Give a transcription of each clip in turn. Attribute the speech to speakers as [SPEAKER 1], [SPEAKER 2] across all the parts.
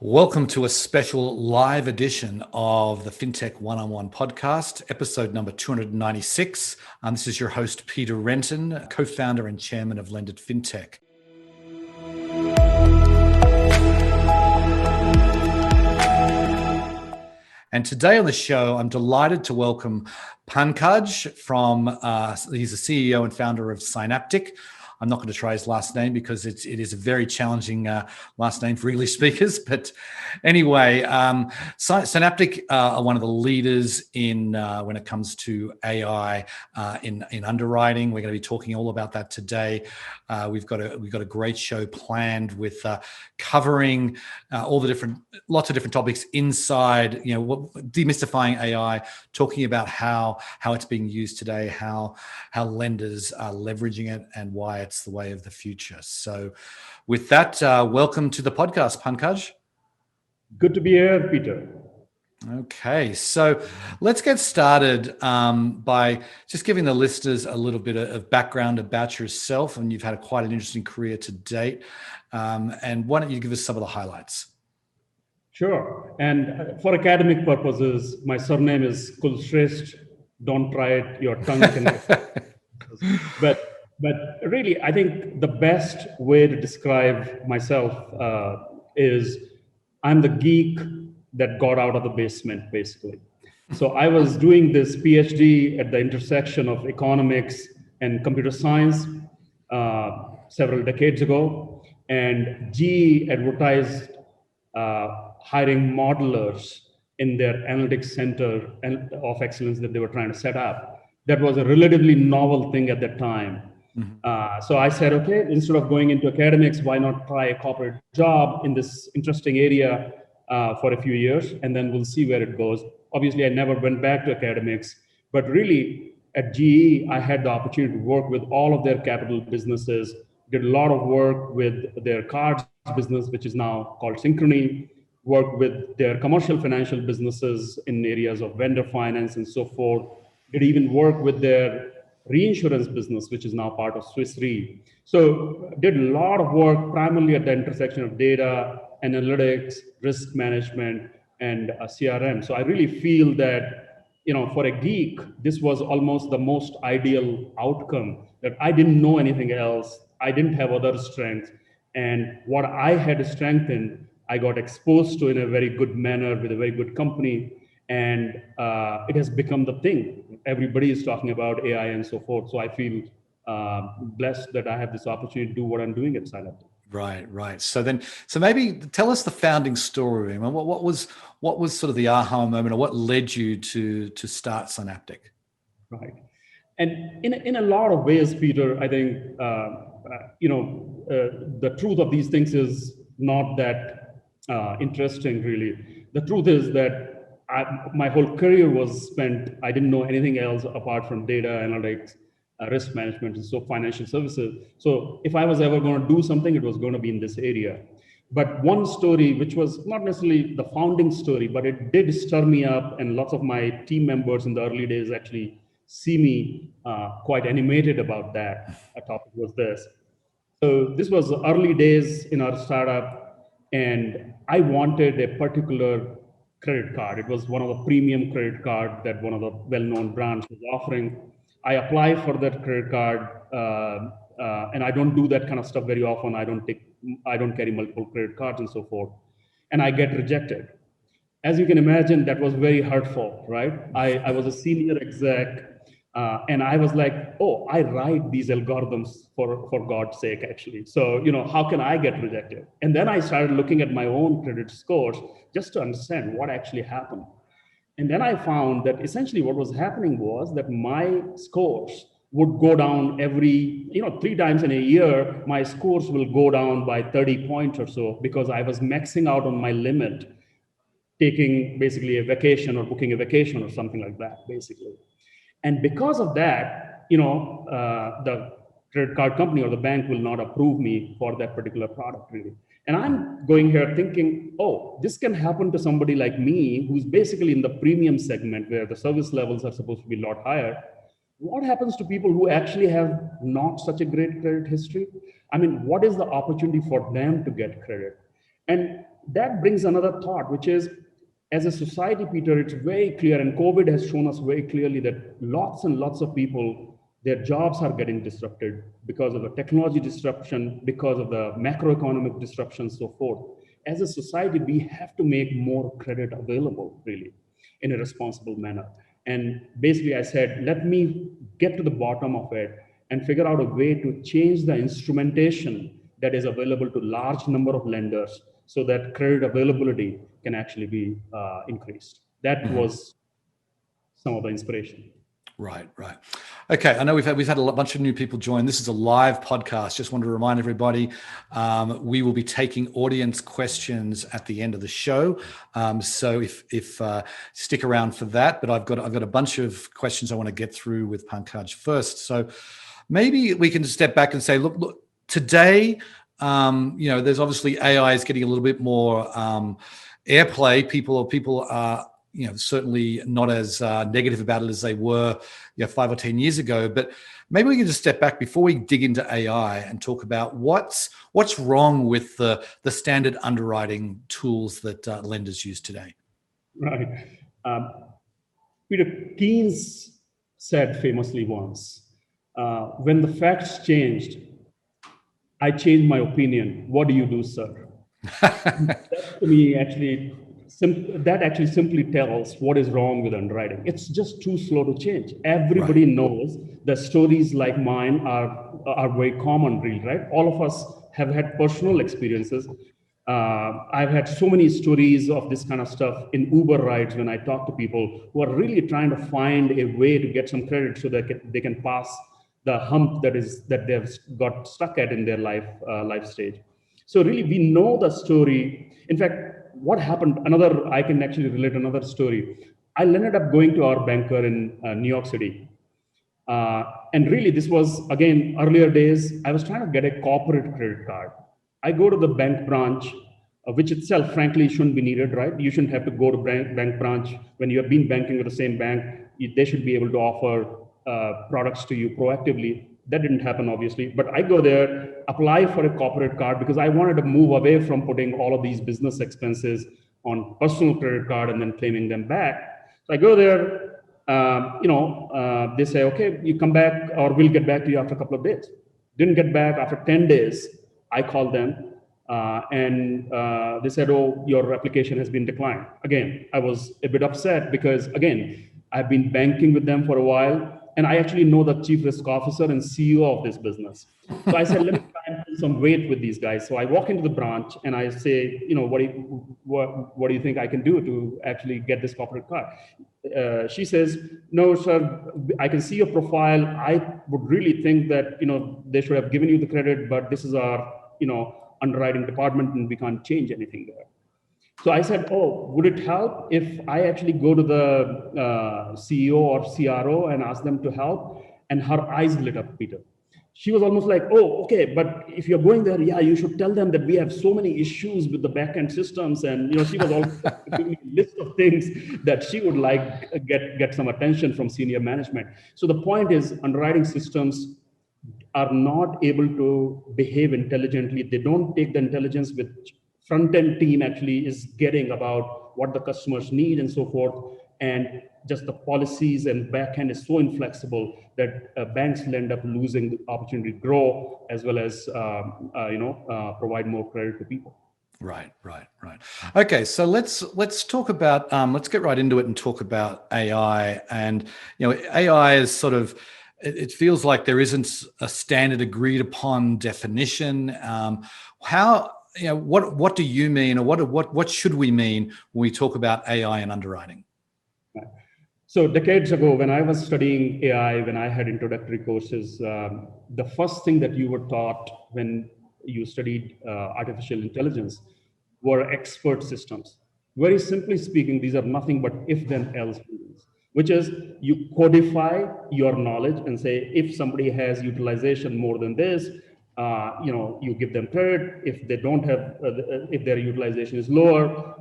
[SPEAKER 1] Welcome to a special live edition of the Fintech One-on-One podcast, episode number 296. This is your host, Peter Renton, co-founder and chairman of Lended Fintech. And today on the show, I'm delighted to welcome Pankaj he's the CEO and founder of Scienaptic. I'm not going to try his last name because it is a very challenging last name for English speakers. But anyway, Synaptic are one of the leaders in when it comes to AI in underwriting. We're going to be talking all about that today. We've got a great show planned with covering lots of different topics inside. Demystifying AI, talking about how it's being used today, how lenders are leveraging it, and why it's the way of the future. So with that, welcome to the podcast, Pankaj.
[SPEAKER 2] Good to be here, Peter.
[SPEAKER 1] Okay, so let's get started by just giving the listeners a little bit of background about yourself. And you've had quite an interesting career to date. And why don't you give us some of the highlights?
[SPEAKER 2] Sure. And for academic purposes, my surname is Kulshreshtha. Don't try it, your tongue can. But really, I think the best way to describe myself is I'm the geek that got out of the basement, basically. So I was doing this PhD at the intersection of economics and computer science several decades ago. And GE advertised hiring modelers in their analytics center of excellence that they were trying to set up. That was a relatively novel thing at that time. So I said, okay, instead of going into academics, why not try a corporate job in this interesting area for a few years, and then we'll see where it goes. Obviously, I never went back to academics, but really at GE, I had the opportunity to work with all of their capital businesses, did a lot of work with their cards business, which is now called Synchrony, worked with their commercial financial businesses in areas of vendor finance and so forth, did even work with their reinsurance business, which is now part of Swiss Re. So did a lot of work primarily at the intersection of data, analytics, risk management, and CRM. So I really feel that, for a geek, this was almost the most ideal outcome, that I didn't know anything else. I didn't have other strengths. And what I had strength in, I got exposed to in a very good manner with a very good company. And it has become the thing. Everybody is talking about AI and so forth. So I feel blessed that I have this opportunity to do what I'm doing at Scienaptic.
[SPEAKER 1] Right. So maybe tell us the founding story. I mean, what was sort of the aha moment, or what led you to start Synaptic?
[SPEAKER 2] Right. And in a lot of ways, Peter, I think the truth of these things is not that interesting, really. The truth is that my whole career was spent, I didn't know anything else apart from data analytics, risk management, and so financial services. So if I was ever going to do something, it was going to be in this area. But one story, which was not necessarily the founding story, but it did stir me up, and lots of my team members in the early days actually see me quite animated about that. A topic was this. So this was the early days in our startup, and I wanted a particular credit card. It was one of the premium credit card that one of the well-known brands was offering. I applied for that credit card, and I don't do that kind of stuff very often. I don't carry multiple credit cards and so forth, and I get rejected. As you can imagine, that was very hurtful, right? I was a senior exec, and I was like, oh, I write these algorithms for God's sake, actually. So, how can I get rejected? And then I started looking at my own credit scores just to understand what actually happened. And then I found that essentially what was happening was that my scores would go down every, 3 times in a year, my scores will go down by 30 points or so because I was maxing out on my limit, taking basically a vacation or booking a vacation or something like that, basically. And because of that, the credit card company or the bank will not approve me for that particular product, really. And I'm going here thinking, oh, this can happen to somebody like me, who's basically in the premium segment where the service levels are supposed to be a lot higher. What happens to people who actually have not such a great credit history? I mean, what is the opportunity for them to get credit? And that brings another thought, which is, as a society, Peter, it's very clear, and COVID has shown us very clearly that lots and lots of people, their jobs are getting disrupted because of the technology disruption, because of the macroeconomic disruption, so forth. As a society, we have to make more credit available, really, in a responsible manner. And basically, I said, let me get to the bottom of it and figure out a way to change the instrumentation that is available to large number of lenders so that credit availability can actually be increased. That was some of the inspiration.
[SPEAKER 1] Right, right. Okay, I know we've had a bunch of new people join. This is a live podcast. Just wanted to remind everybody, we will be taking audience questions at the end of the show. So if stick around for that. But I've got a bunch of questions I want to get through with Pankaj first. So maybe we can step back and say, look today, there's obviously AI is getting a little bit more airplay. People are certainly not as negative about it as they were 5 or 10 years ago. But maybe we can just step back before we dig into AI and talk about what's wrong with the standard underwriting tools that lenders use today.
[SPEAKER 2] Right. Peter Keynes said famously once, when the facts changed, I changed my opinion. What do you do, sir? That to me actually simply tells what is wrong with underwriting. It's just too slow to change. Everybody knows that stories like mine are very common, really, right? All of us have had personal experiences. I've had so many stories of this kind of stuff in Uber rides when I talk to people who are really trying to find a way to get some credit so that they can pass the hump that they've got stuck at in their life stage. So really, we know the story. In fact, what happened? I can actually relate another story. I ended up going to our banker in New York City. And really, this was, again, earlier days. I was trying to get a corporate credit card. I go to the bank branch, which itself, frankly, shouldn't be needed, right? You shouldn't have to go to bank branch when you have been banking with the same bank. They should be able to offer products to you proactively. That didn't happen, obviously. But I go there, apply for a corporate card because I wanted to move away from putting all of these business expenses on personal credit card and then claiming them back. So I go there, they say, okay, you come back or we'll get back to you after a couple of days. Didn't get back. After 10 days, I called them and they said, oh, your application has been declined. Again, I was a bit upset because, again, I've been banking with them for a while. And I actually know the chief risk officer and CEO of this business. So I said, let me try and put some weight with these guys. So I walk into the branch and I say, what do you think I can do to actually get this corporate card? She says, no, sir, I can see your profile. I would really think that, they should have given you the credit, but this is our, underwriting department and we can't change anything there. So I said, oh, would it help if I actually go to the CEO or CRO and ask them to help? And her eyes lit up, Peter. She was almost like, oh, okay, but if you're going there, yeah, you should tell them that we have so many issues with the backend systems. And she was always giving me a list of things that she would like get some attention from senior management. So the point is, underwriting systems are not able to behave intelligently. They don't take the intelligence which front-end team actually is getting about what the customers need and so forth. And just the policies and back-end is so inflexible that banks will end up losing the opportunity to grow as well as provide more credit to people.
[SPEAKER 1] Right. Okay, so let's talk about let's get right into it and talk about AI. And AI is sort of, it feels like there isn't a standard agreed upon definition. What do you mean, or what should we mean when we talk about AI and underwriting?
[SPEAKER 2] So decades ago, when I was studying AI, when I had introductory courses, the first thing that you were taught when you studied artificial intelligence were expert systems. Very simply speaking, these are nothing but if-then-else rules, which is you codify your knowledge and say, if somebody has utilization more than this, you give them credit. If they don't have, if their utilization is lower,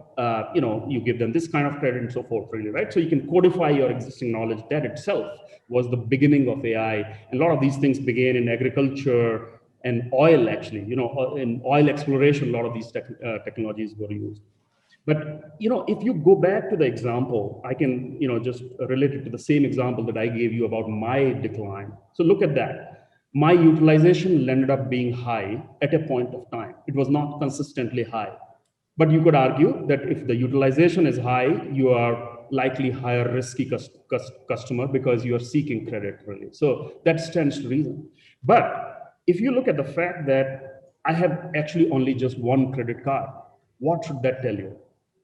[SPEAKER 2] you give them this kind of credit and so forth, really, right? So you can codify your existing knowledge. That itself was the beginning of AI. And a lot of these things began in agriculture, and oil actually, in oil exploration, a lot of these technologies were used. But if you go back to the example, I can just relate it to the same example that I gave you about my decline. So look at that. My utilization ended up being high at a point of time. It was not consistently high. But you could argue that if the utilization is high, you are likely higher risky customer because you are seeking credit really. So that stands to reason. But if you look at the fact that I have actually only just one credit card, what should that tell you?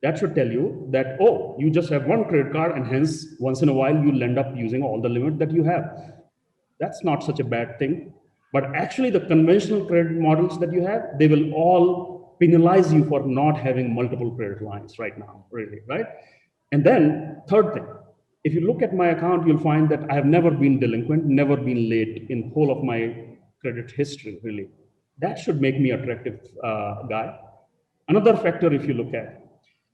[SPEAKER 2] That should tell you that, oh, you just have one credit card and hence once in a while you'll end up using all the limit that you have. That's not such a bad thing. But actually the conventional credit models that you have, they will all penalize you for not having multiple credit lines right now, really, right? And then third thing, if you look at my account, you'll find that I have never been delinquent, never been late in whole of my credit history, really. That should make me attractive guy. Another factor, if you look at,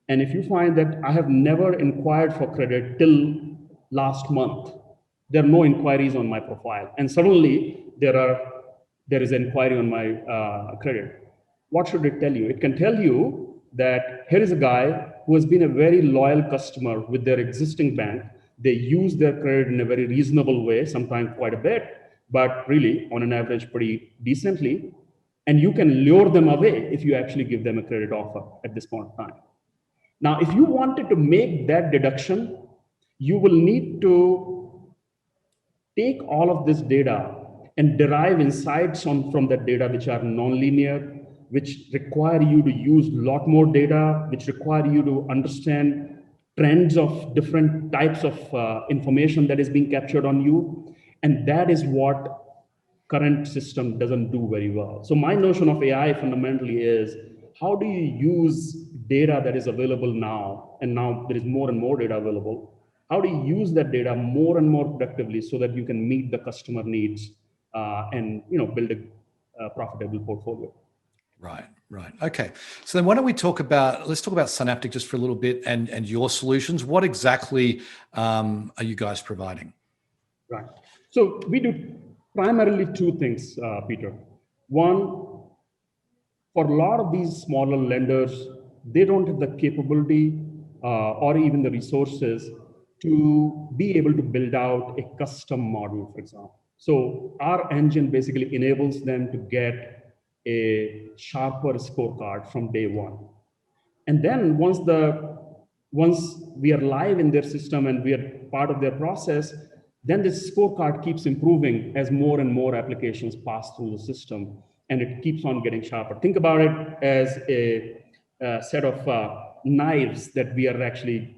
[SPEAKER 2] and if you find that I have never inquired for credit till last month, there are no inquiries on my profile, and suddenly there is inquiry on my credit. What should it tell you? It can tell you that here is a guy who has been a very loyal customer with their existing bank. They use their credit in a very reasonable way, sometimes quite a bit, but really on an average pretty decently. And you can lure them away if you actually give them a credit offer at this point in time. Now, if you wanted to make that deduction, you will need to take all of this data and derive insights from that data which are nonlinear, which require you to use a lot more data, which require you to understand trends of different types of information that is being captured on you. And that is what current system doesn't do very well. So my notion of AI fundamentally is, how do you use data that is available now, and now there is more and more data available, how do you use that data more and more productively so that you can meet the customer needs and build a profitable portfolio?
[SPEAKER 1] Right. Okay. So then why don't we let's talk about Synaptic just for a little bit and your solutions. What exactly are you guys providing?
[SPEAKER 2] Right. So we do primarily two things, Peter. One, for a lot of these smaller lenders, they don't have the capability or even the resources to be able to build out a custom model, for example. So our engine basically enables them to get a sharper scorecard from day one. And then once we are live in their system and we are part of their process, then this scorecard keeps improving as more and more applications pass through the system, and it keeps on getting sharper. Think about it as a set of knives that we are actually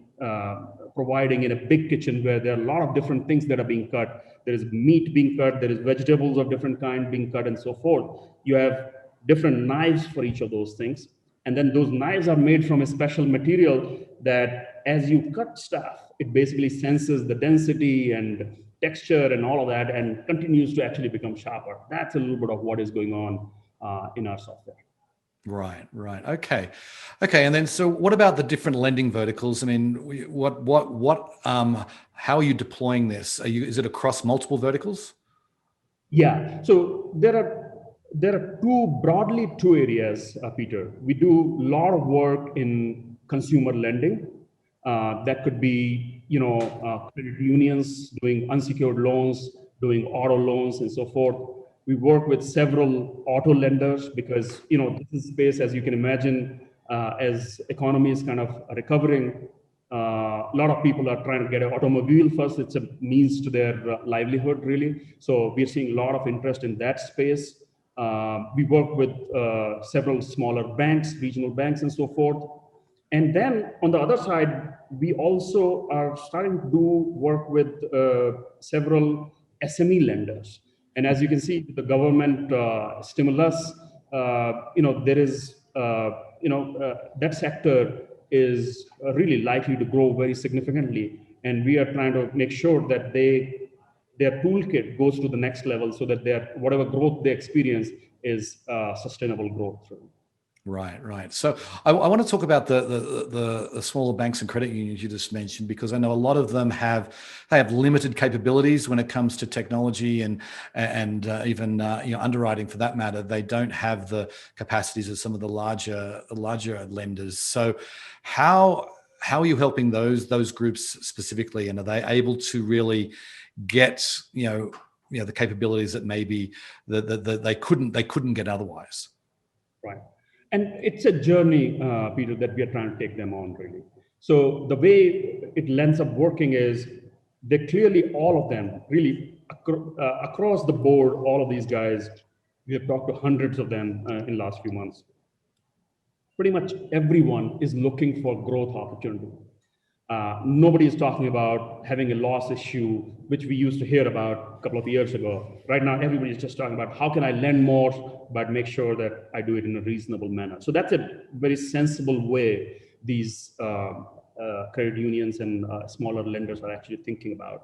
[SPEAKER 2] providing in a big kitchen where there are a lot of different things that are being cut. There is meat being cut, there is vegetables of different kind being cut, and so forth. You have different knives for each of those things. And then those knives are made from a special material that as you cut stuff, it basically senses the density and texture and all of that and continues to actually become sharper. That's a little bit of what is going on in our software.
[SPEAKER 1] Right. Okay. And then, so what about the different lending verticals? I mean, how are you deploying this? Is it across multiple verticals?
[SPEAKER 2] Yeah. So there are broadly two areas, Peter. We do a lot of work in consumer lending. That could be, credit unions doing unsecured loans, doing auto loans, and so forth. We work with several auto lenders because, this is space, as you can imagine, as economy is kind of recovering. A lot of people are trying to get an automobile first. It's a means to their livelihood, really. So we're seeing a lot of interest in that space. We work with several smaller banks, regional banks, and so forth. And then on the other side, we also are starting to do work with several SME lenders. And as you can see, the government stimulus, there is, that sector is really likely to grow very significantly. And we are trying to make sure that their toolkit goes to the next level so that whatever growth they experience is sustainable growth.
[SPEAKER 1] Right. So I want to talk about the smaller banks and credit unions you just mentioned, because I know a lot of them have limited capabilities when it comes to technology and even underwriting for that matter. They don't have the capacities of some of the larger lenders. So how are you helping those groups specifically, and are they able to really get the capabilities that maybe that they couldn't get otherwise?
[SPEAKER 2] Right. And it's a journey, Peter, that we are trying to take them on, really. So the way it ends up working is they clearly, all of them, really across the board, all of these guys, we have talked to hundreds of them in the last few months. Pretty much everyone is looking for growth opportunity. Nobody is talking about having a loss issue, which we used to hear about a couple of years ago. Right now, everybody is just talking about how can I lend more, but make sure that I do it in a reasonable manner. So that's a very sensible way these credit unions and smaller lenders are actually thinking about.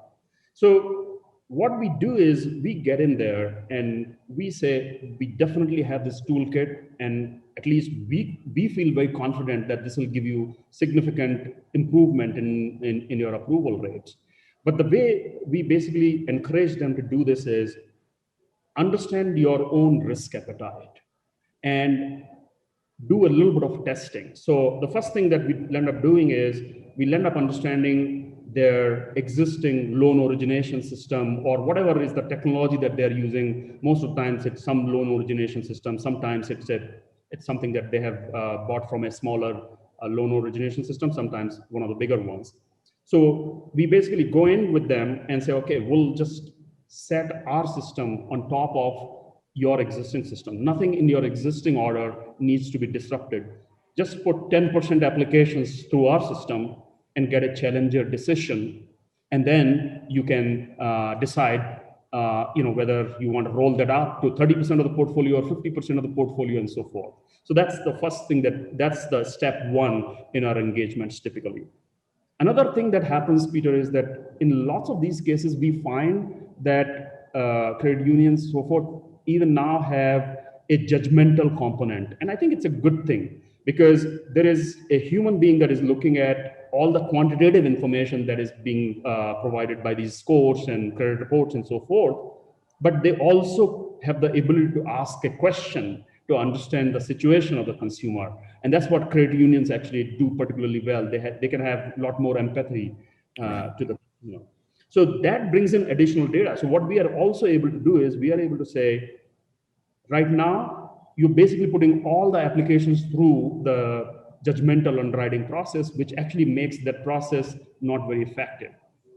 [SPEAKER 2] So what we do is we get in there and we say, we definitely have this toolkit, and at least we feel very confident that this will give you significant improvement in your approval rates. But the way we basically encourage them to do this is understand your own risk appetite and do a little bit of testing. So the first thing that we end up doing is we'll end up understanding their existing loan origination system, or whatever is the technology that they're using. Most of the times it's some loan origination system. Sometimes it's something that they have bought from a smaller loan origination system, sometimes one of the bigger ones. So we basically go in with them and say, okay, we'll just set our system on top of your existing system. Nothing in your existing order needs to be disrupted. Just put 10% applications through our system and get a challenger decision. And then you can decide whether you want to roll that up to 30% of the portfolio or 50% of the portfolio and so forth. So that's the first thing, that's the step one in our engagements typically. Another thing that happens, Peter, is that in lots of these cases, we find that credit unions, so forth, even now have a judgmental component. And I think it's a good thing, because there is a human being that is looking at all the quantitative information that is being provided by these scores and credit reports and so forth. But they also have the ability to ask a question to understand the situation of the consumer. And that's what credit unions actually do particularly well. They can have a lot more empathy to the, So that brings in additional data. So what we are also able to do is we are able to say, right now, you're basically putting all the applications through the judgmental underwriting process, which actually makes that process not very effective.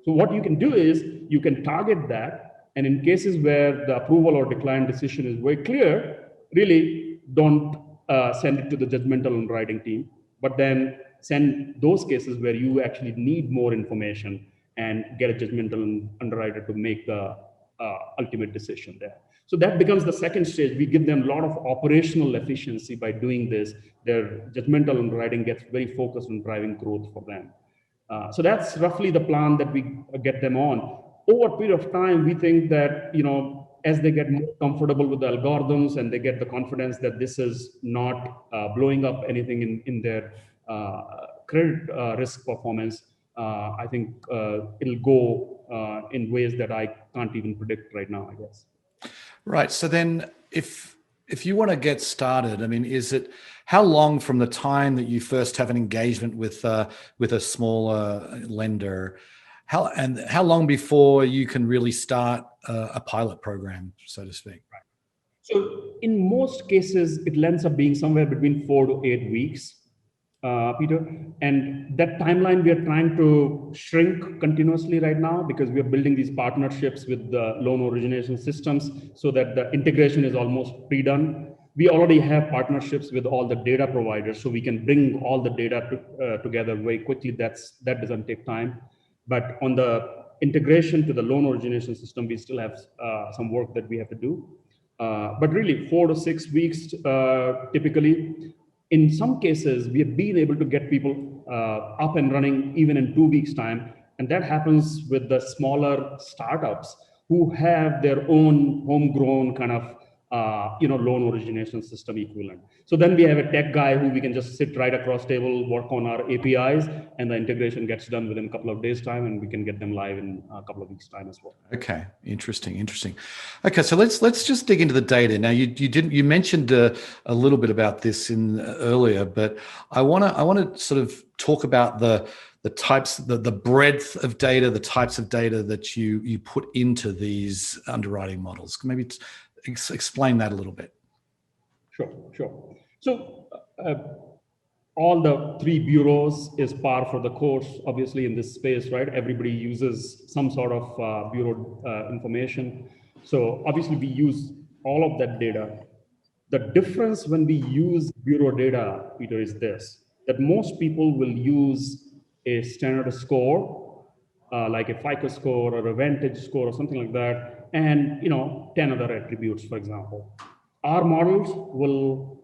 [SPEAKER 2] So what you can do is you can target that. And in cases where the approval or decline decision is very clear, really don't send it to the judgmental underwriting team, but then send those cases where you actually need more information and get a judgmental underwriter to make the ultimate decision there. So that becomes the second stage. We give them a lot of operational efficiency by doing this. Their judgmental underwriting gets very focused on driving growth for them. So that's roughly the plan that we get them on. Over a period of time, we think that, as they get more comfortable with the algorithms and they get the confidence that this is not blowing up anything in their credit risk performance, I think it'll go in ways that I can't even predict right now, I guess.
[SPEAKER 1] Right. So then if you want to get started, I mean, how long from the time that you first have an engagement with a smaller lender, how long before you can really start a pilot program, so to speak?
[SPEAKER 2] Right. So in most cases, it ends up being somewhere between 4 to 8 weeks, Peter. And that timeline we are trying to shrink continuously right now, because we are building these partnerships with the loan origination systems so that the integration is almost pre-done. We already have partnerships with all the data providers, so we can bring all the data together very quickly. That doesn't take time. But on the integration to the loan origination system, we still have some work that we have to do. But really 4 to 6 weeks typically. In some cases, we have been able to get people up and running even in 2 weeks' time. And that happens with the smaller startups who have their own homegrown kind of loan origination system equivalent. So then we have a tech guy who we can just sit right across table, work on our APIs, and the integration gets done within a couple of days time, and we can get them live in a couple of weeks time as well.
[SPEAKER 1] Okay, interesting. Okay, so let's just dig into the data now. You mentioned a little bit about this in earlier, but I want to sort of talk about the types, the breadth of data, the types of data that you put into these underwriting models. Maybe explain that a little bit.
[SPEAKER 2] Sure. So all the three bureaus is par for the course, obviously, in this space, right? Everybody uses some sort of bureau information. So obviously we use all of that data. The difference when we use bureau data, Peter, is this, that most people will use a standard score, like a FICO score or a Vantage score or something like that, and 10 other attributes, for example. Our models will,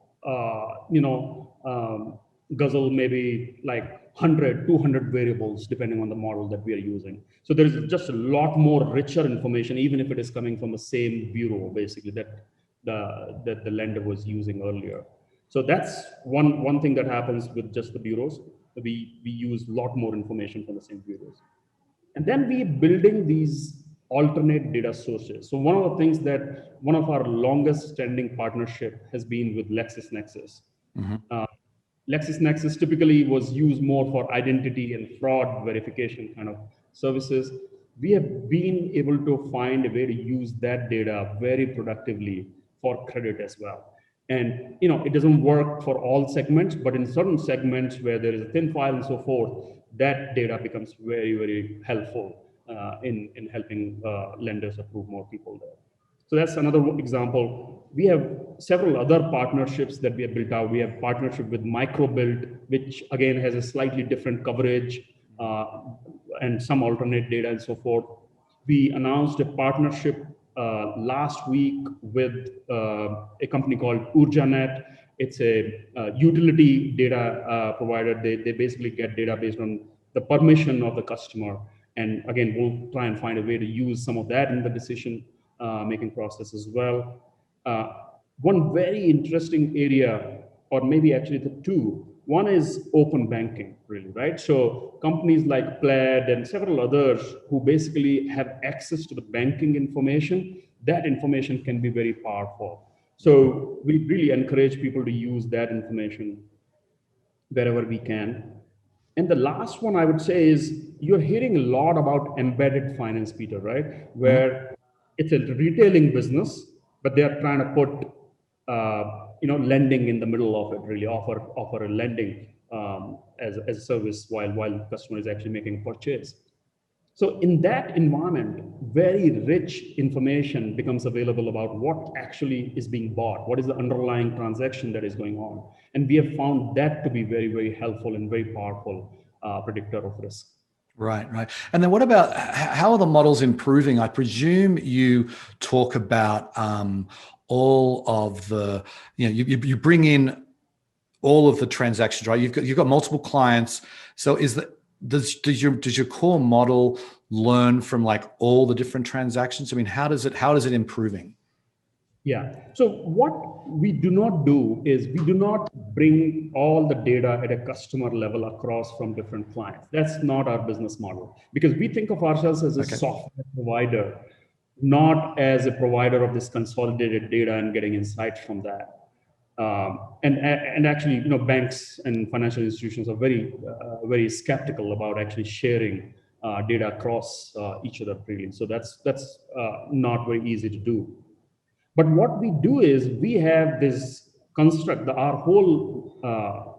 [SPEAKER 2] guzzle maybe like 100, 200 variables, depending on the model that we are using. So there's just a lot more richer information, even if it is coming from the same bureau, basically, that the lender was using earlier. So that's one thing that happens with just the bureaus. We use a lot more information from the same bureaus. And then we building these alternate data sources. So one of the things that one of our longest standing partnership has been with LexisNexis. LexisNexis typically was used more for identity and fraud verification kind of services. We have been able to find a way to use that data very productively for credit as well. And it doesn't work for all segments, but in certain segments where there is a thin file and so forth, that data becomes very, very helpful in helping lenders approve more people there. So that's another example. We have several other partnerships that we have built out. We have partnership with Microbuild, which again has a slightly different coverage and some alternate data and so forth. We announced a partnership last week with a company called UrjaNet. It's a utility data provider. They basically get data based on the permission of the customer. And again, we'll try and find a way to use some of that in the decision making process as well. One very interesting area, or maybe actually the two, one is open banking, really, right? So companies like Plaid and several others who basically have access to the banking information, that information can be very powerful. So we really encourage people to use that information wherever we can. And the last one I would say is you're hearing a lot about embedded finance, Peter, right? Where it's a retailing business, but they are trying to put lending in the middle of it, really offer a lending as a service while the customer is actually making a purchase. So in that environment, very rich information becomes available about what actually is being bought, what is the underlying transaction that is going on. And we have found that to be very, very helpful and very powerful predictor of risk.
[SPEAKER 1] Right. And then what about, how are the models improving? I presume you talk about all of the, you bring in all of the transactions, right? You've got multiple clients. So does your core model learn from like all the different transactions? I mean, how is it improving?
[SPEAKER 2] Yeah. So what we do not do is we do not bring all the data at a customer level across from different clients. That's not our business model, because we think of ourselves as a software provider, not as a provider of this consolidated data and getting insights from that. And actually, banks and financial institutions are very skeptical about actually sharing data across each other freely. So that's not very easy to do. But what we do is we have this construct, our whole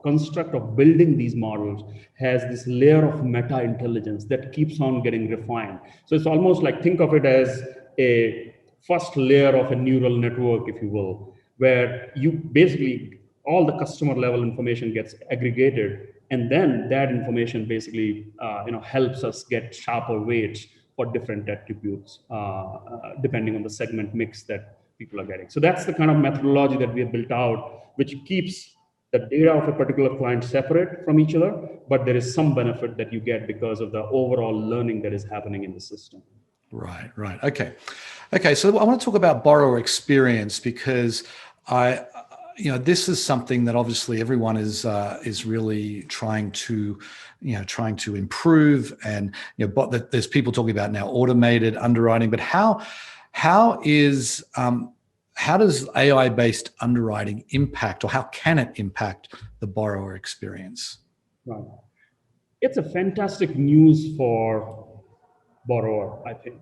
[SPEAKER 2] construct of building these models has this layer of meta intelligence that keeps on getting refined. So it's almost like, think of it as a first layer of a neural network, if you will, where you basically, all the customer level information gets aggregated. And then that information basically helps us get sharper weights for different attributes, depending on the segment mix that people are getting. So that's the kind of methodology that we have built out, which keeps the data of a particular client separate from each other, but there is some benefit that you get because of the overall learning that is happening in the system.
[SPEAKER 1] Right. Okay. So I want to talk about borrower experience because this is something that obviously everyone is really trying to improve, and but there's people talking about now automated underwriting. But how does AI-based underwriting impact, or how can it impact the borrower experience?
[SPEAKER 2] Right. It's a fantastic news for borrower, I think.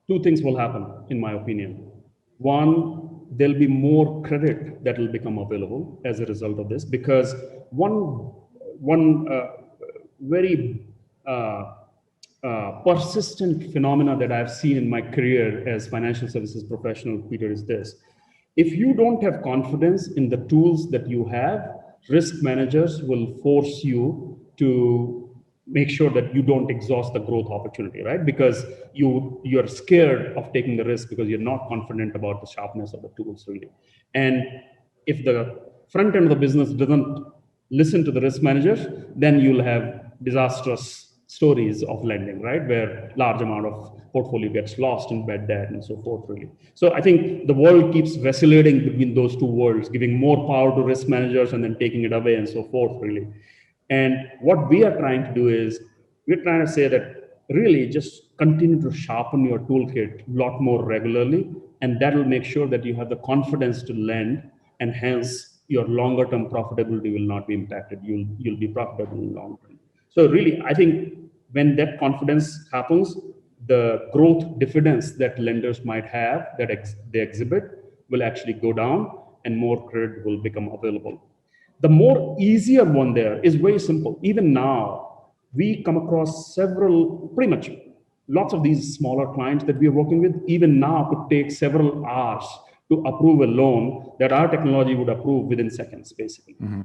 [SPEAKER 2] Two things will happen, in my opinion. One, there'll be more credit that will become available as a result of this, because one very persistent phenomena that I've seen in my career as financial services professional, Peter, is this. If you don't have confidence in the tools that you have, risk managers will force you to make sure that you don't exhaust the growth opportunity, right? Because you're scared of taking the risk because you're not confident about the sharpness of the tools, really. And if the front end of the business doesn't listen to the risk managers, then you'll have disastrous stories of lending, right? Where large amount of portfolio gets lost in bad debt and so forth, really. So I think the world keeps vacillating between those two worlds, giving more power to risk managers and then taking it away and so forth, really. And what we are trying to do is we're trying to say that really just continue to sharpen your toolkit a lot more regularly, and that will make sure that you have the confidence to lend, and hence your longer term profitability will not be impacted. You'll be profitable in the long term. So really, I think when that confidence happens, the growth dividends that lenders might have that they exhibit will actually go down, and more credit will become available. The more easier one there is very simple. Even now, we come across pretty much lots of these smaller clients that we are working with. Even now, could take several hours to approve a loan that our technology would approve within seconds, basically. Mm-hmm.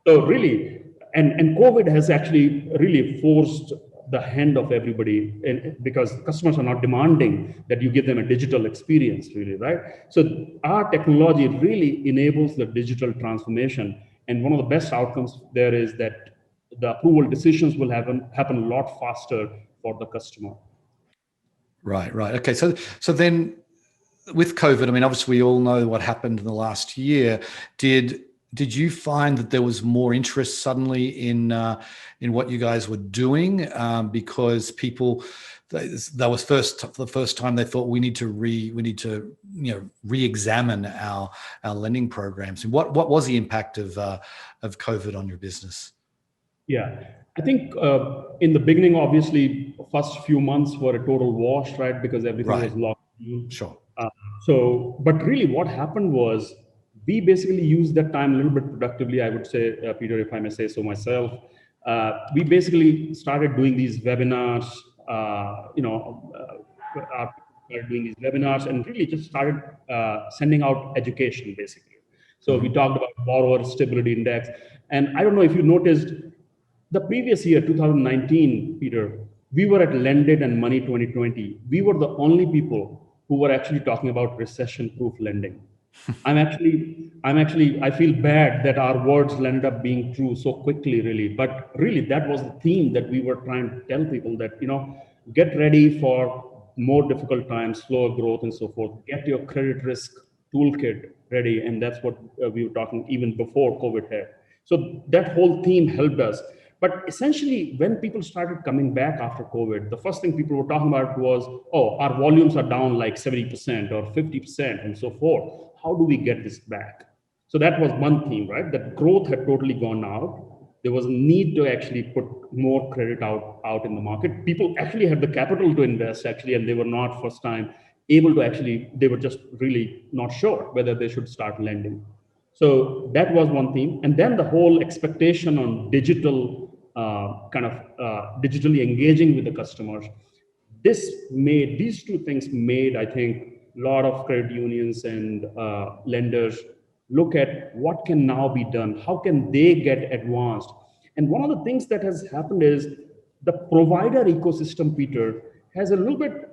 [SPEAKER 2] So really, and COVID has actually really forced the hand of everybody, and because customers are not demanding that you give them a digital experience, really, right? So our technology really enables the digital transformation, and one of the best outcomes there is that the approval decisions will happen a lot faster for the customer.
[SPEAKER 1] Right. Okay. So then, with COVID, I mean, obviously we all know what happened in the last year. Did you find that there was more interest suddenly in what you guys were doing, because people, that was the first time they thought we need to re-examine our lending programs? And what was the impact of COVID on your business?
[SPEAKER 2] Yeah, I think in the beginning, obviously, first few months were a total wash, right? Because everything was locked down.
[SPEAKER 1] Sure.
[SPEAKER 2] But really what happened was we basically used that time a little bit productively, I would say, Peter, if I may say so myself. We basically started doing these webinars, started doing these webinars and really just started sending out education, basically. So we talked about borrower stability index. And I don't know if you noticed, the previous year, 2019, Peter, we were at Lendit and Money 2020. We were the only people who were actually talking about recession-proof lending. I feel bad that our words ended up being true so quickly, really. But really, that was the theme that we were trying to tell people that, get ready for more difficult times, slower growth and so forth. Get your credit risk toolkit ready. And that's what we were talking even before COVID hit. So that whole theme helped us. But essentially, when people started coming back after COVID, the first thing people were talking about was, oh, our volumes are down like 70% or 50% and so forth. How do we get this back? So that was one theme, right? That growth had totally gone out. There was a need to actually put more credit out in the market. People actually had the capital to invest, actually, and they were not first time able to actually, they were just really not sure whether they should start lending. So that was one theme. And then the whole expectation on digital, digitally engaging with the customers. These two things made, I think, a lot of credit unions and lenders look at what can now be done. How can they get advanced? And one of the things that has happened is the provider ecosystem, Peter, has a little bit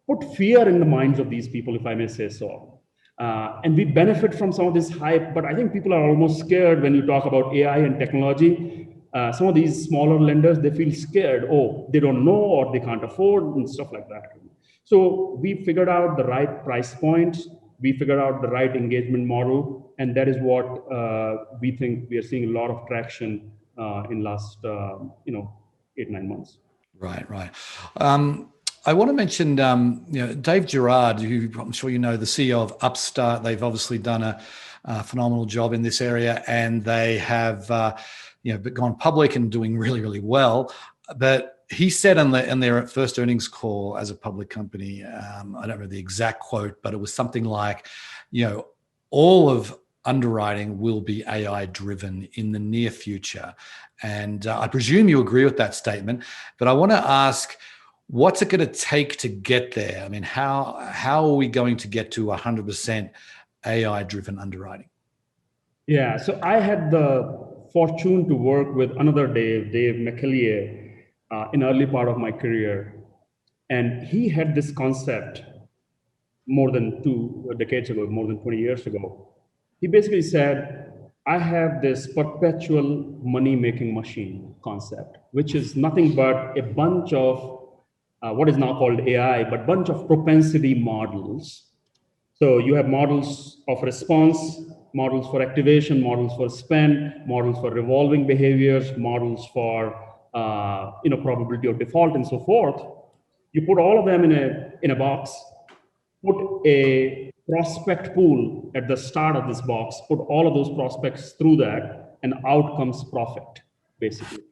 [SPEAKER 2] put fear in the minds of these people, if I may say so. And we benefit from some of this hype, but I think people are almost scared when you talk about AI and technology. Some of these smaller lenders, they feel scared. Oh, they don't know or they can't afford and stuff like that. So we figured out the right price points, we figured out the right engagement model, and that is what we think we are seeing a lot of traction in last 8-9 months.
[SPEAKER 1] Right, right. I want to mention, Dave Gerard, who I'm sure you know, the CEO of Upstart. They've obviously done a phenomenal job in this area, and they have, gone public and doing really, really well. But he said in their first earnings call as a public company, I don't know the exact quote, but it was something like, all of underwriting will be AI driven in the near future. And I presume you agree with that statement, but I want to ask, what's it going to take to get there? I mean, how are we going to get to 100% AI driven underwriting?
[SPEAKER 2] Yeah, so I had the fortune to work with another Dave McAleer, in early part of my career. And he had this concept more than 2 decades ago, more than 20 years ago. He basically said, I have this perpetual money-making machine concept, which is nothing but a bunch of what is now called AI, but bunch of propensity models. So you have models of response, models for activation, models for spend, models for revolving behaviors, models for probability of default, and so forth. You put all of them in a box, put a prospect pool at the start of this box, put all of those prospects through that, and out comes profit, basically.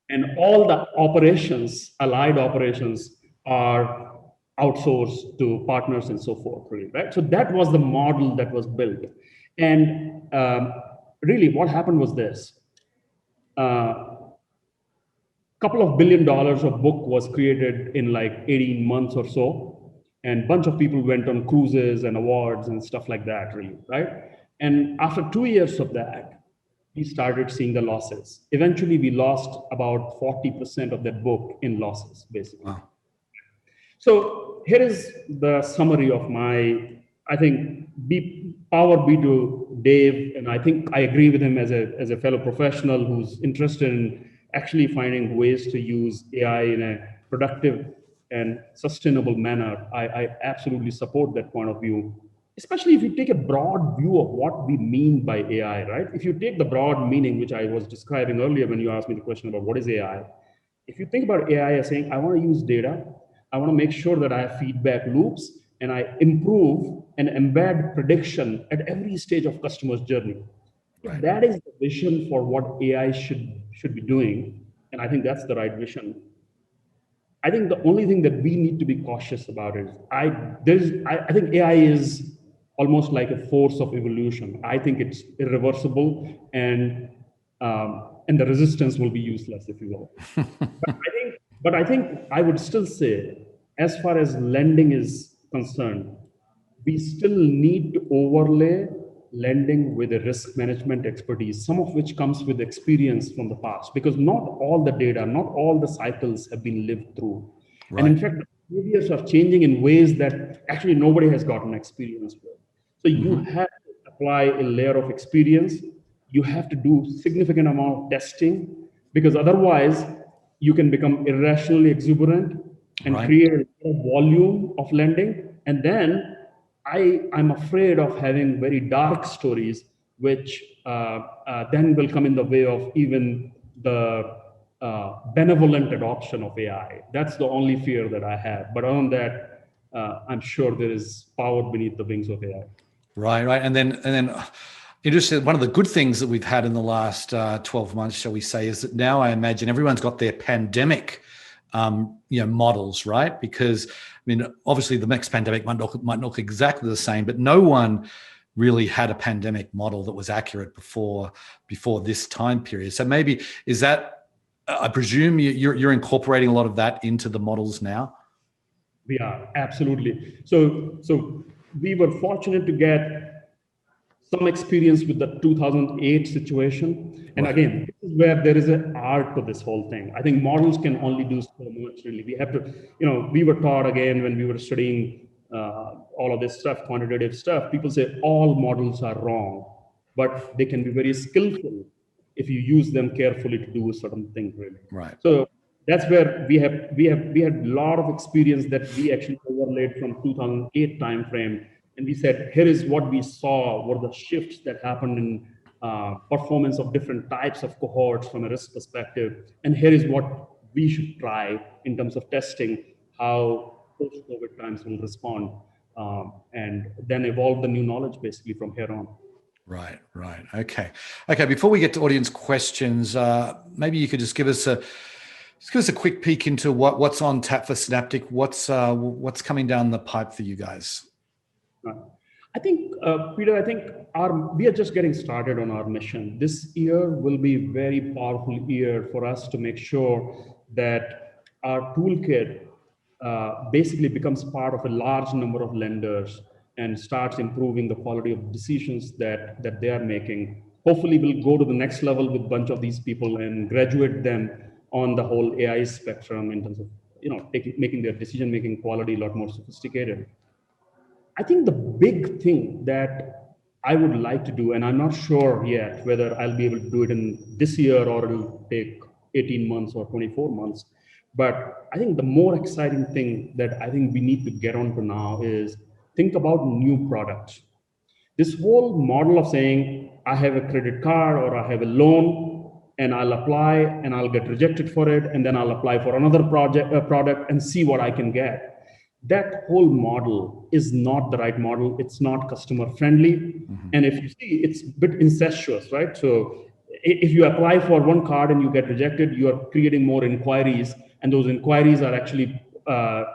[SPEAKER 2] And all the operations, allied operations, are outsourced to partners and so forth, really, right? So that was the model that was built. And really, what happened was this. Couple of $1 billion of book was created in like 18 months or so, and a bunch of people went on cruises and awards and stuff like that, really, right? And after 2 years of that, we started seeing the losses. Eventually, we lost about 40% of that book in losses, basically.
[SPEAKER 1] Wow.
[SPEAKER 2] So here is the summary of my, I think, power be to Dave, and I think I agree with him as a fellow professional who's interested in actually finding ways to use AI in a productive and sustainable manner. I absolutely support that point of view, especially if you take a broad view of what we mean by AI, right? If you take the broad meaning, which I was describing earlier when you asked me the question about what is AI, if you think about AI as saying, I want to use data, I want to make sure that I have feedback loops, and I improve and embed prediction at every stage of customer's journey. If that is the vision for what AI should be doing, and I think that's the right vision, I think the only thing that we need to be cautious about is I think AI is almost like a force of evolution. I think it's irreversible, and the resistance will be useless, if you will. But I think I would still say, as far as lending is concerned, we still need to overlay lending with a risk management expertise, some of which comes with experience from the past, because not all the data, not all the cycles have been lived through. Right. And in fact, behaviors are changing in ways that actually nobody has gotten experience with. So you have to apply a layer of experience. You have to do significant amount of testing, because otherwise you can become irrationally exuberant and create a volume of lending. And then I'm afraid of having very dark stories, which then will come in the way of even the benevolent adoption of AI. That's the only fear that I have. But on that, I'm sure there is power beneath the wings of AI.
[SPEAKER 1] Right. And then interesting, one of the good things that we've had in the last 12 months, shall we say, is that now I imagine everyone's got their pandemic models, right? Because I mean, obviously the next pandemic might not look exactly the same, but no one really had a pandemic model that was accurate before this time period. So maybe is that, I presume you're incorporating a lot of that into the models now?
[SPEAKER 2] We are, absolutely. So we were fortunate to get some experience with the 2008 situation. And again, this is where there is an art to this whole thing. I think models can only do so much, really. We have to, we were taught, again, when we were studying all of this stuff, quantitative stuff, people say all models are wrong, but they can be very skillful if you use them carefully to do a certain thing, really.
[SPEAKER 1] Right.
[SPEAKER 2] So That's where we had a lot of experience that we actually overlaid from 2008 timeframe, and we said, here is what we saw were the shifts that happened in performance of different types of cohorts from a risk perspective, and here is what we should try in terms of testing how post-COVID times will respond, and then evolve the new knowledge basically from here on.
[SPEAKER 1] Right. Okay. Before we get to audience questions, maybe you could just give us a quick peek into what's on tap for Synaptic. What's coming down the pipe for you guys?
[SPEAKER 2] I think, Peter, we are just getting started on our mission. This year will be a very powerful year for us to make sure that our toolkit basically becomes part of a large number of lenders and starts improving the quality of decisions that they are making. Hopefully, we'll go to the next level with a bunch of these people and graduate them on the whole AI spectrum in terms of making their decision-making quality a lot more sophisticated. I think the big thing that I would like to do, and I'm not sure yet whether I'll be able to do it in this year or it'll take 18 months or 24 months, but I think the more exciting thing that I think we need to get on to now is think about new products. This whole model of saying, I have a credit card or I have a loan and I'll apply and I'll get rejected for it, and then I'll apply for another product and see what I can get. That whole model is not the right model. It's not customer friendly. Mm-hmm. And if you see, it's a bit incestuous, right? So if you apply for one card and you get rejected, you are creating more inquiries, and those inquiries are actually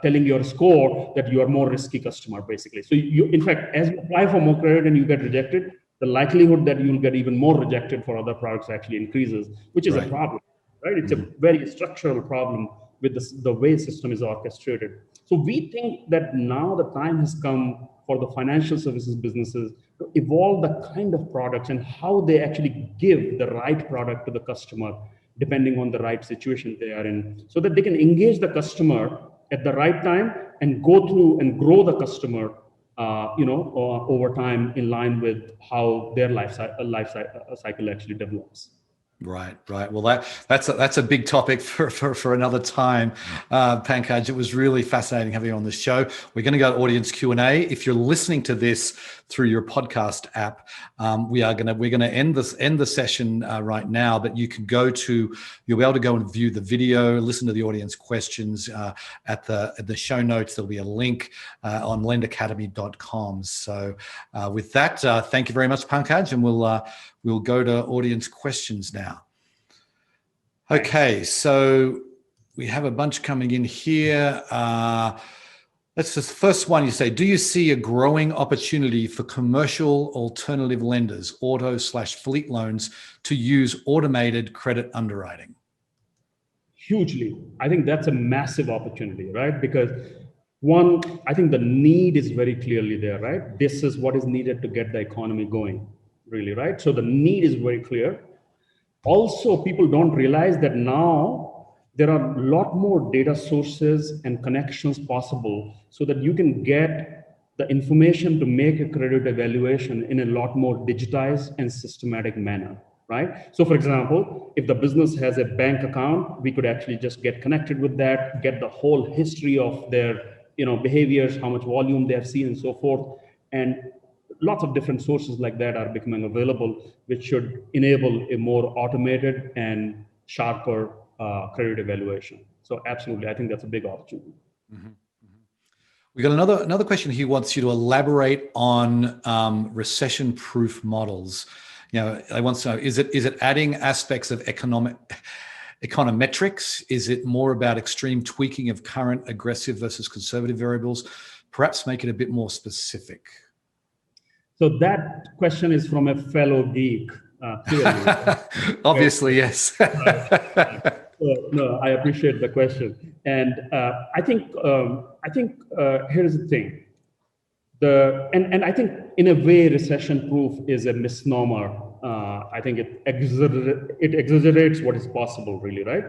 [SPEAKER 2] telling your score that you are more risky customer, basically. So in fact, as you apply for more credit and you get rejected, the likelihood that you'll get even more rejected for other products actually increases, which is a problem, right? It's a very structural problem with the way system is orchestrated. So we think that now the time has come for the financial services businesses to evolve the kind of products and how they actually give the right product to the customer, depending on the right situation they are in, so that they can engage the customer at the right time and go through and grow the customer, over time in line with how their life cycle actually develops.
[SPEAKER 1] Right. Well, that's a big topic for another time, Pankaj. It was really fascinating having you on the show. We're going to go to audience Q&A. If you're listening to this through your podcast app, we're going to end the session right now. But you'll be able to go and view the video, listen to the audience questions at the show notes. There'll be a link on lendacademy.com. So with that, thank you very much, Pankaj, and we'll go to audience questions now. Okay, so we have a bunch coming in here. Let's just, first one, you say, do you see a growing opportunity for commercial alternative lenders, auto/fleet loans, to use automated credit underwriting?
[SPEAKER 2] Hugely. I think that's a massive opportunity, right? Because one, I think the need is very clearly there, right? This is what is needed to get the economy going, really, right? So the need is very clear. Also, people don't realize that now there are a lot more data sources and connections possible so that you can get the information to make a credit evaluation in a lot more digitized and systematic manner, right? So for example, if the business has a bank account, we could actually just get connected with that, get the whole history of their behaviors, how much volume they have seen and so forth. And lots of different sources like that are becoming available, which should enable a more automated and sharper credit evaluation. So absolutely, I think that's a big opportunity.
[SPEAKER 1] Mm-hmm. We got another question. He wants you to elaborate on recession-proof models. I want to know, is it adding aspects of econometrics? Is it more about extreme tweaking of current aggressive versus conservative variables? Perhaps make it a bit more specific.
[SPEAKER 2] So that question is from a fellow geek.
[SPEAKER 1] Obviously, yes.
[SPEAKER 2] No, I appreciate the question, and I think here's the thing. And I think in a way, recession-proof is a misnomer. I think it exaggerates what is possible, really, right?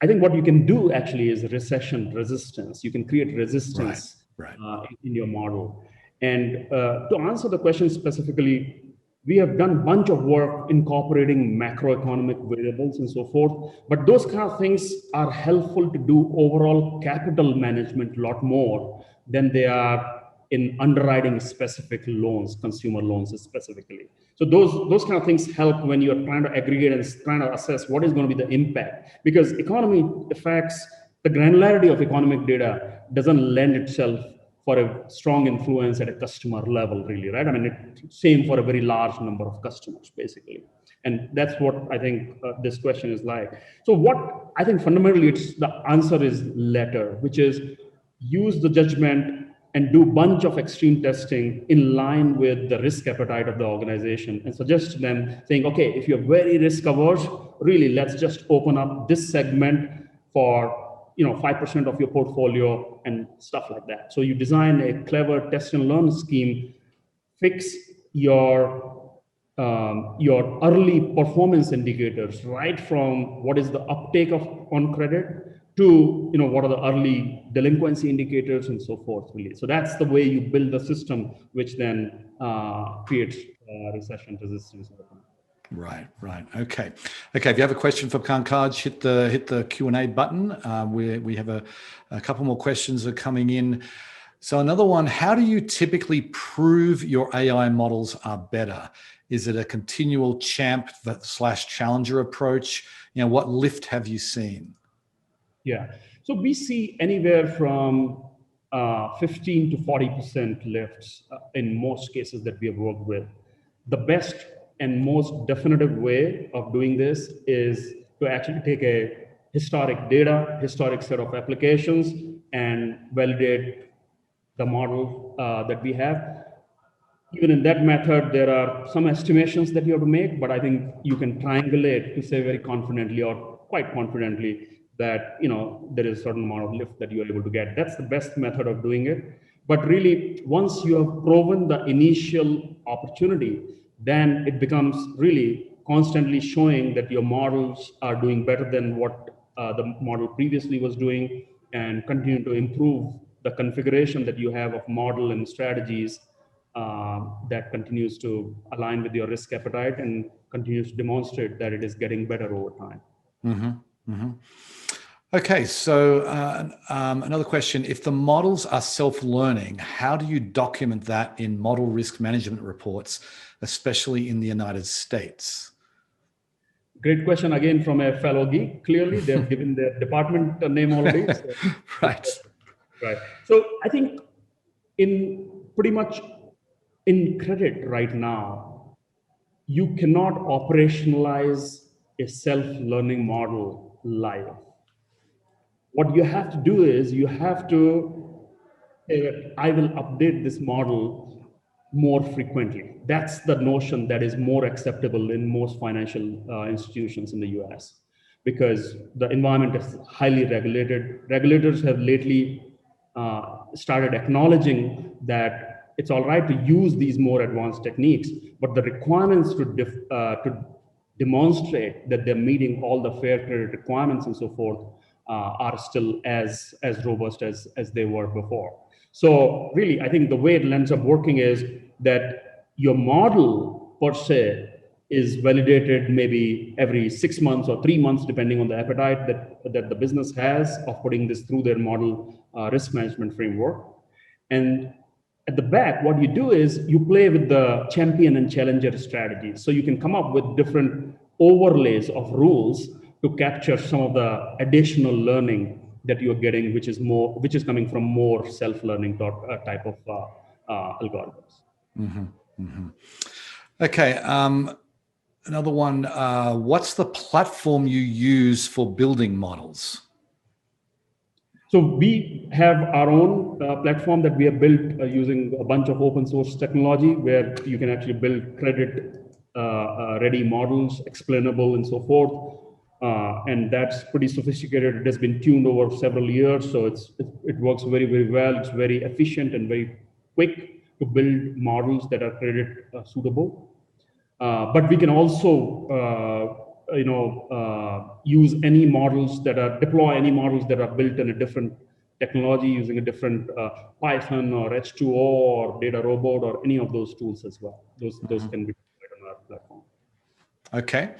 [SPEAKER 2] I think what you can do actually is recession resistance. You can create resistance in your model. And to answer the question specifically, We have done a bunch of work incorporating macroeconomic variables and so forth, but those kind of things are helpful to do overall capital management a lot more than they are in underwriting specific loans, consumer loans specifically. So those kind of things help when you're trying to aggregate and trying to assess what is going to be the impact, because economy effects, the granularity of economic data doesn't lend itself for a strong influence at a customer level, really, right? I mean, it's same for a very large number of customers, basically. And that's what I think this question is like. So what I think fundamentally the answer is latter, which is use the judgment and do bunch of extreme testing in line with the risk appetite of the organization, and suggest to them saying, okay, if you're very risk averse, really, let's just open up this segment for 5% of your portfolio and stuff like that. So you design a clever test and learn scheme, fix your early performance indicators, right from what is the uptake on credit to what are the early delinquency indicators and so forth, really. So that's the way you build the system, which then creates recession resistance.
[SPEAKER 1] Right. Okay. If you have a question for Pankaj, hit the Q&A button. We have a couple more questions that are coming in. So another one: how do you typically prove your AI models are better? Is it a continual champ/challenger approach? What lift have you seen?
[SPEAKER 2] Yeah. So we see anywhere from 15 to 40% lifts in most cases that we have worked with. The best and most definitive way of doing this is to actually take a historic data, historic set of applications, and validate the model that we have. Even in that method, there are some estimations that you have to make, but I think you can triangulate to say very confidently or quite confidently that there is a certain amount of lift that you are able to get. That's the best method of doing it. But really, once you have proven the initial opportunity, then it becomes really constantly showing that your models are doing better than what the model previously was doing, and continue to improve the configuration that you have of model and strategies that continues to align with your risk appetite and continues to demonstrate that it is getting better over time.
[SPEAKER 1] Mm-hmm. Mm-hmm. Okay, so another question: if the models are self-learning, how do you document that in model risk management reports, especially in the United States?
[SPEAKER 2] Great question again from a fellow geek. Clearly, they've given their department name already. So.
[SPEAKER 1] Right.
[SPEAKER 2] Right. So I think pretty much in credit right now, you cannot operationalize a self-learning model live. What you have to do is you have to say that I will update this model more frequently. That's the notion that is more acceptable in most financial institutions in the US, because the environment is highly regulated. Regulators have lately started acknowledging that it's all right to use these more advanced techniques, but the requirements to demonstrate that they're meeting all the fair credit requirements and so forth are still as robust as they were before. So really, I think the way it ends up working is that your model per se is validated maybe every 6 months or 3 months, depending on the appetite that the business has of putting this through their model risk management framework. And at the back, what you do is you play with the champion and challenger strategies. So you can come up with different overlays of rules to capture some of the additional learning that you're getting, which is coming from more self-learning type of algorithms.
[SPEAKER 1] Mm-hmm. Mm-hmm. Okay. Another one. What's the platform you use for building models?
[SPEAKER 2] So we have our own platform that we have built using a bunch of open source technology, where you can actually build credit ready models, explainable and so forth. And that's pretty sophisticated. It has been tuned over several years, so it works very, very well. It's very efficient and very quick to build models that are credit suitable. But we can also use any models deploy any models that are built in a different technology using a different Python or H2O or Data Robot or any of those tools as well. Those can be deployed
[SPEAKER 1] Okay.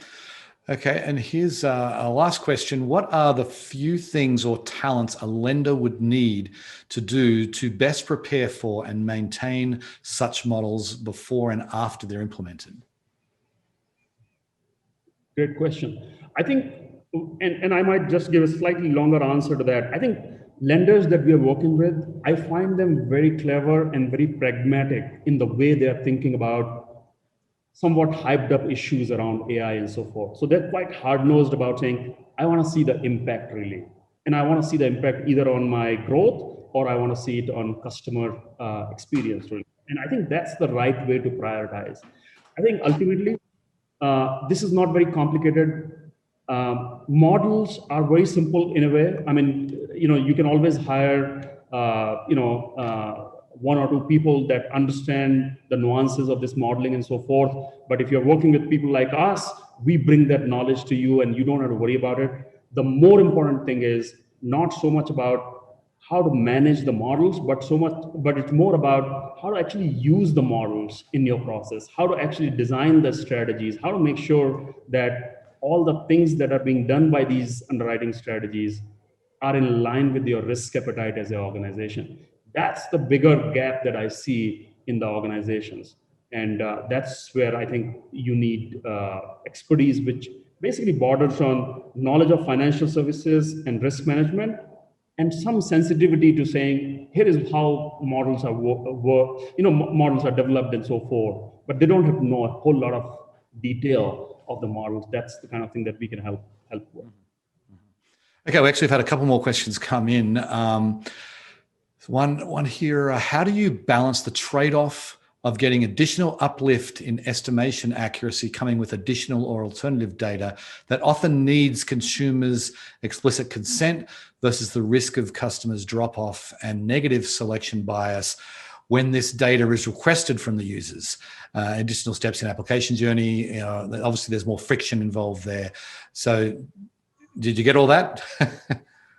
[SPEAKER 1] Okay. And here's our last question. What are the few things or talents a lender would need to do to best prepare for and maintain such models before and after they're implemented?
[SPEAKER 2] Great question. I think, and I might just give a slightly longer answer to that. I think lenders that we are working with, I find them very clever and very pragmatic in the way they are thinking about somewhat hyped up issues around AI and so forth. So they're quite hard nosed about saying, I want to see the impact really. And I want to see the impact either on my growth or I want to see it on customer experience really. And I think that's the right way to prioritize. I think ultimately, this is not very complicated. Models are very simple in a way. I mean, you can always hire, one or two people that understand the nuances of this modeling and so forth. But if you're working with people like us, we bring that knowledge to you and you don't have to worry about it. The more important thing is not so much about how to manage the models, but it's more about how to actually use the models in your process, how to actually design the strategies, how to make sure that all the things that are being done by these underwriting strategies are in line with your risk appetite as an organization. That's the bigger gap that I see in the organizations. And that's where I think you need expertise, which basically borders on knowledge of financial services and risk management, and some sensitivity to saying, here is how models are models are developed and so forth. But they don't have to know a whole lot of detail of the models. That's the kind of thing that we can help with.
[SPEAKER 1] Okay, we actually have had a couple more questions come in. One here, how do you balance the trade-off of getting additional uplift in estimation accuracy coming with additional or alternative data that often needs consumers' explicit consent versus the risk of customers drop-off and negative selection bias when this data is requested from the users? Additional steps in application journey, obviously there's more friction involved there. So did you get all that?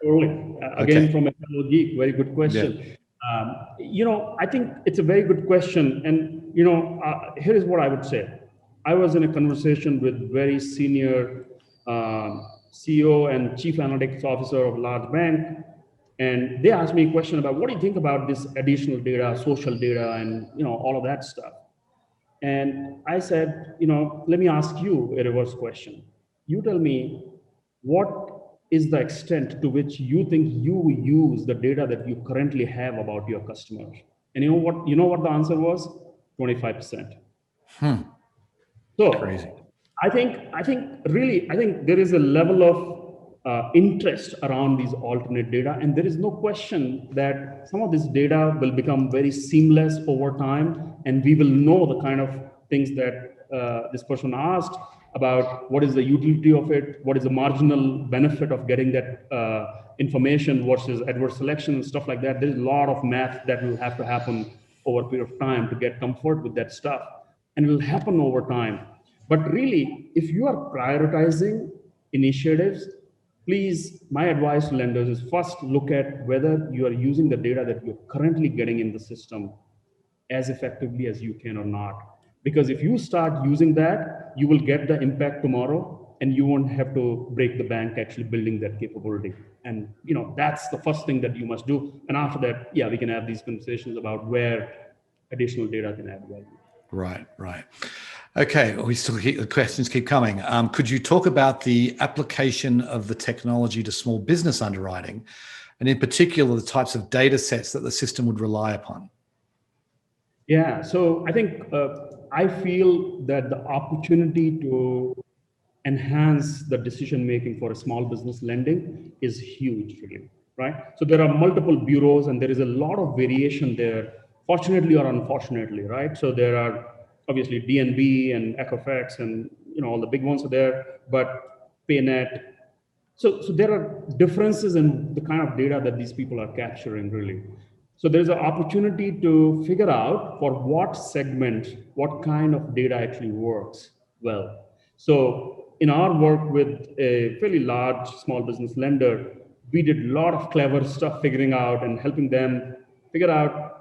[SPEAKER 2] Totally. Again, from a fellow geek, very good question.
[SPEAKER 1] Yeah.
[SPEAKER 2] I think it's a very good question. And, here is what I would say. I was in a conversation with very senior CEO and chief analytics officer of a large bank. And they asked me a question about, what do you think about this additional data, social data, and, all of that stuff? And I said, let me ask you a reverse question. You tell me, what is the extent to which you think you use the data that you currently have about your customers? And you know what the answer was? 25%. So
[SPEAKER 1] Crazy.
[SPEAKER 2] I think there is a level of interest around these alternate data, and there is no question that some of this data will become very seamless over time, and we will know the kind of things that this person asked about. What is the utility of it? What is the marginal benefit of getting that information versus adverse selection and stuff like that? There's a lot of math that will have to happen over a period of time to get comfort with that stuff, and it will happen over time. But really, if you are prioritizing initiatives, please, my advice to lenders is first look at whether you are using the data that you're currently getting in the system as effectively as you can or not. Because if you start using that, you will get the impact tomorrow and you won't have to break the bank actually building that capability. And that's the first thing that you must do. And after that, yeah, we can have these conversations about where additional data can add value.
[SPEAKER 1] Right. Okay, the questions keep coming. Could you talk about the application of the technology to small business underwriting, and in particular, the types of data sets that the system would rely upon?
[SPEAKER 2] Yeah, so I think I feel that the opportunity to enhance the decision making for a small business lending is huge, really, right? So there are multiple bureaus and there is a lot of variation there, fortunately or unfortunately, right? So there are obviously DNB and Equifax and all the big ones are there, but PayNet. So there are differences in the kind of data that these people are capturing, really. So there's an opportunity to figure out for what segment, what kind of data actually works well. So in our work with a fairly large small business lender, we did a lot of clever stuff figuring out and helping them figure out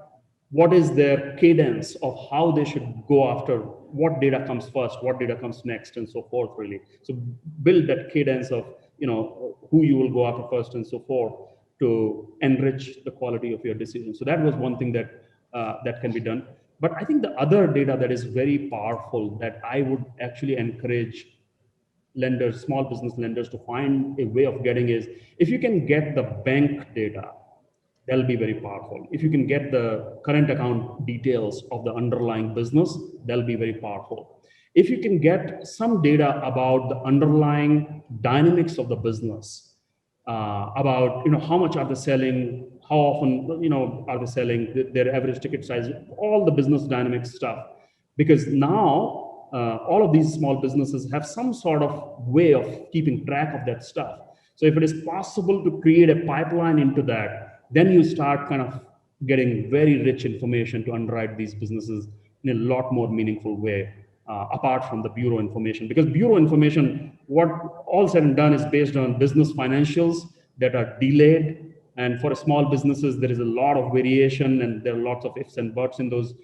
[SPEAKER 2] what is their cadence of how they should go after what data comes first, what data comes next, and so forth, really. So build that cadence of, who you will go after first and so forth to enrich the quality of your decision. So that was one thing that can be done. But I think the other data that is very powerful that I would actually encourage lenders, small business lenders, to find a way of getting is, if you can get the bank data, that'll be very powerful. If you can get the current account details of the underlying business, that'll be very powerful. If you can get some data about the underlying dynamics of the business, about how much are they selling, how often are they selling, their average ticket size, all the business dynamics stuff, because now all of these small businesses have some sort of way of keeping track of that stuff. So if it is possible to create a pipeline into that, then you start kind of getting very rich information to underwrite these businesses in a lot more meaningful way, apart from the bureau information. Because bureau information, what all said and done, is based on business financials that are delayed. And for small businesses, there is a lot of variation, and there are lots of ifs and buts in those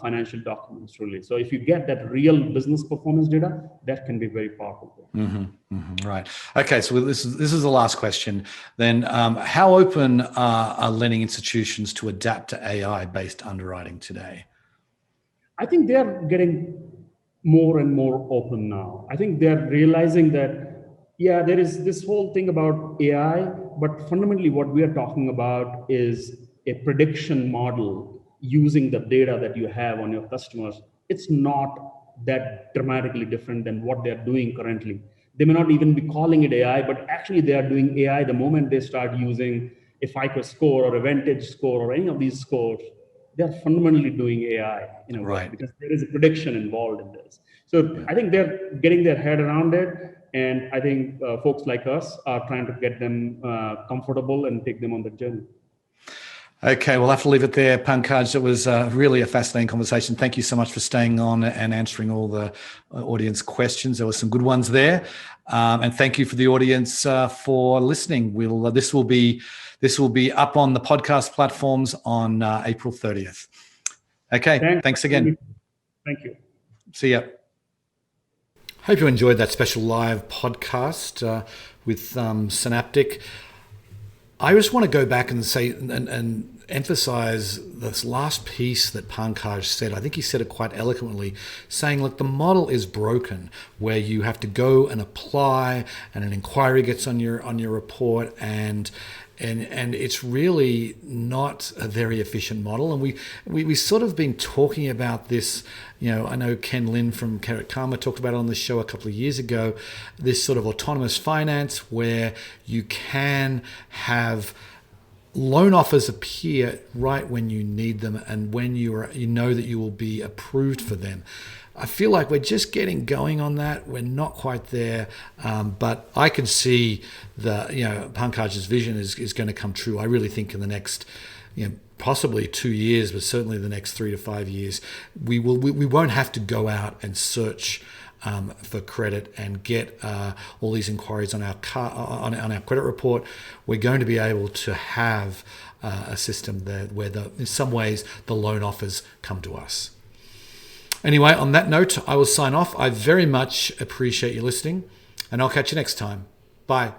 [SPEAKER 2] financial documents, really. So if you get that real business performance data, that can be very powerful.
[SPEAKER 1] Right. Okay. So this is the last question. Then, how open are lending institutions to adapt to AI-based underwriting today?
[SPEAKER 2] I think they are getting more and more open now. I think they're realizing that, yeah, there is this whole thing about AI, but fundamentally what we are talking about is a prediction model using the data that you have on your customers. It's not that dramatically different than what they're doing currently. They may not even be calling it AI, but actually they are doing AI the moment they start using a FICO score or a Vantage score or any of these scores. They're fundamentally doing AI in a way, because there is a prediction involved in this. So I think they're getting their head around it. And I think folks like us are trying to get them comfortable and take them on the journey.
[SPEAKER 1] Okay, we'll have to leave it there, Pankaj. It was really a fascinating conversation. Thank you so much for staying on and answering all the audience questions. There were some good ones there. And thank you for the audience for listening. This will be up on the podcast platforms on April 30th. Okay, thanks again.
[SPEAKER 2] Thank you.
[SPEAKER 1] See ya. Hope you enjoyed that special live podcast with Synaptic. I just want to go back and say and emphasize this last piece that Pankaj said. I think he said it quite eloquently, saying, look, the model is broken, where you have to go and apply, and an inquiry gets on your report, and it's really not a very efficient model. And we sort of been talking about this. I know Ken Lin from Carrot Karma talked about it on the show a couple of years ago, this sort of autonomous finance where you can have loan offers appear right when you need them and when you know that you will be approved for them. I feel like we're just getting going on that. We're not quite there, but I can see Pankaj's vision is going to come true. I really think in the next, possibly 2 years, but certainly the next 3 to 5 years, we won't have to go out and search for credit and get all these inquiries on our credit report. We're going to be able to have a system where in some ways the loan offers come to us. Anyway, on that note, I will sign off. I very much appreciate you listening, and I'll catch you next time. Bye.